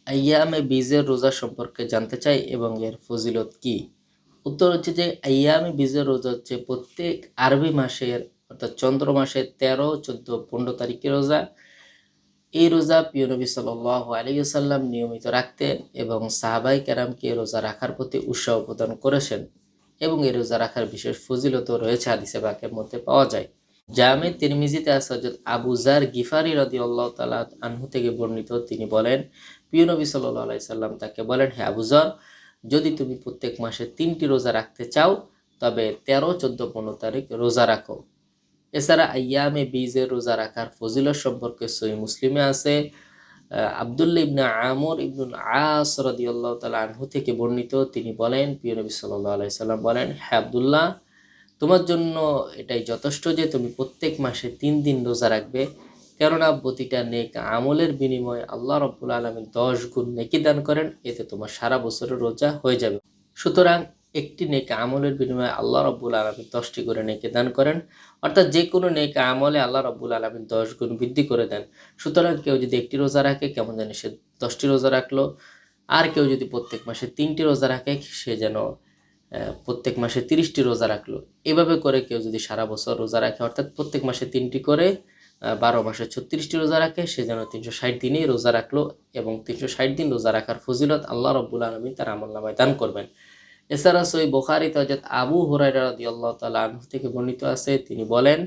আইয়ামে বীজের রোজা সম্পর্কে জানতে চাই এবং এর ফজিলত কি? উত্তর হচ্ছে যে আইয়ামে বীজের রোজা হচ্ছে প্রত্যেক আরবি মাসের অর্থাৎ চন্দ্র মাসের 13, 14, 15 তারিখে রোজা। এই রোজা প্রিয় নবী সাল্লাল্লাহু আলাইহি ওয়াসাল্লাম নিয়মিত রাখতেন এবং সাহাবায়ে কেরামকে রোজা রাখার প্রতি উৎসাহ প্রদান করেছেন এবং এই রোজা রাখার বিশেষ ফজিলতও রয়েছে হাদিসে পাকের মধ্যে পাওয়া যায়। জামে তিরমিজিতে আছে হযরত আবু যার গিফারি রাদিয়াল্লাহু তাআলা আনহু থেকে বর্ণিত, তিনি বলেন প্রিয় নবী সাল্লাল্লাহু আলাইহি সাল্লাম তাকে বলেন, হে আবু যর, যদি তুমি প্রত্যেক মাসে 3টি রোজা রাখতে চাও তবে 13, 14, 15 তারিখ রোজা রাখো। এছাড়া আইয়ামে বীজের রোজা রাখার ফজিলত সম্পর্কে সহিহ মুসলিমে আছে আব্দুল্লাহ ইবনে আমর ইবনুল আস রাদিয়াল্লাহু তাআলা আনহু থেকে বর্ণিত, তিনি বলেন প্রিয় নবী সাল্লাল্লাহু আলাইহি সাল্লাম বলেন, হে আব্দুল্লাহ, তোমার জন্য এটাই যথেষ্ট যে তুমি প্রত্যেক মাসে 3 দিন রোজা রাখবে, কেননা প্রতিটা নেক আমলের বিনিময়ে আল্লাহ রাব্বুল আলামিন 10 গুণ নেকি দান করেন, এতে তোমার সারা বছরের রোজা হয়ে যাবে। সুতরাং একটি নেক আমলের বিনিময়ে আল্লাহ রাব্বুল আলামিন 10টি করে নেকি দান করেন, অর্থাৎ যে কোনো নেক আমলে আল্লাহ রাব্বুল আলামিন 10 গুণ বৃদ্ধি করে দেন। সুতরাং কেউ যদি একটি রোজা রাখে কেমন জানি সে 10টি রোজা রাখলো, আর কেউ যদি প্রত্যেক মাসে 3টি রোজা রাখে সে যেন প্রত্যেক মাসে 30টি রোজা রাখলো। এভাবে করে কেউ যদি সারা বছর রোজা রাখে, অর্থাৎ প্রত্যেক মাসে 3টি করে 12 মাসে 36টি রোজা রাখে, সে যেন 360 দিনই রোজা রাখলো এবং 360 দিন রোজা রাখার ফজিলত আল্লাহ রাব্বুল আলামিন তার আমলনামায় দান করবেন। এছাড়া সহিহ বুখারীতে হযরত আবু হুরায়রা রাদিয়াল্লাহু তাআলা আনহু থেকে বর্ণিত আছে, তিনি বলেন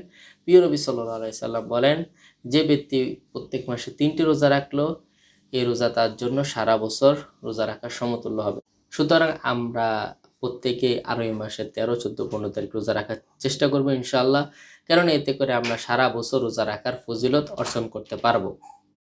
প্রিয় নবী সাল্লাল্লাহু আলাইহি সাল্লাম বলেন, যে ব্যক্তি প্রত্যেক মাসে 3টি রোজা রাখলো, এই রোজা তার জন্য সারা বছর রোজা রাখার সমতুল্য হবে। সুতরাং আমরা প্রত্যেকে আরো এই মাসের 13, 14, 15 তারিখ রোজা রাখার চেষ্টা করবো ইনশাআল্লাহ, কারণ এতে করে আমরা সারা বছর রোজা রাখার ফজিলত অর্জন করতে পারবো।